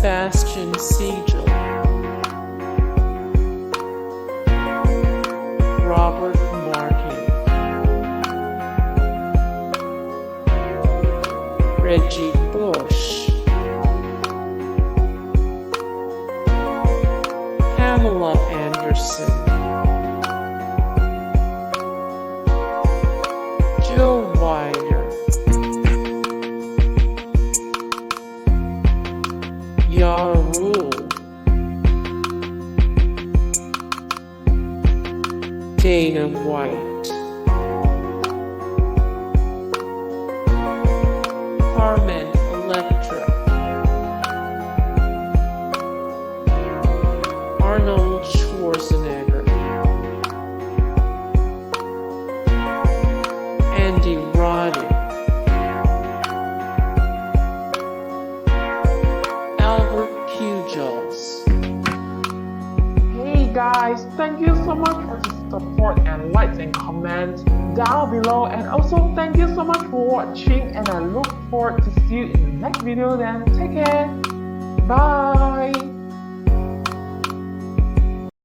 Sebastian Siegel, Marting, Reggie Bush, Pamela Anderson, Weider, Dana White, Carmen Electra, Arnold Schwarzenegger, Roddick, Pujols. Hey guys, thank you so much for the support and likes and comments down below, and also thank you so much for watching, and I look forward to see you in the next video. Then take care, bye.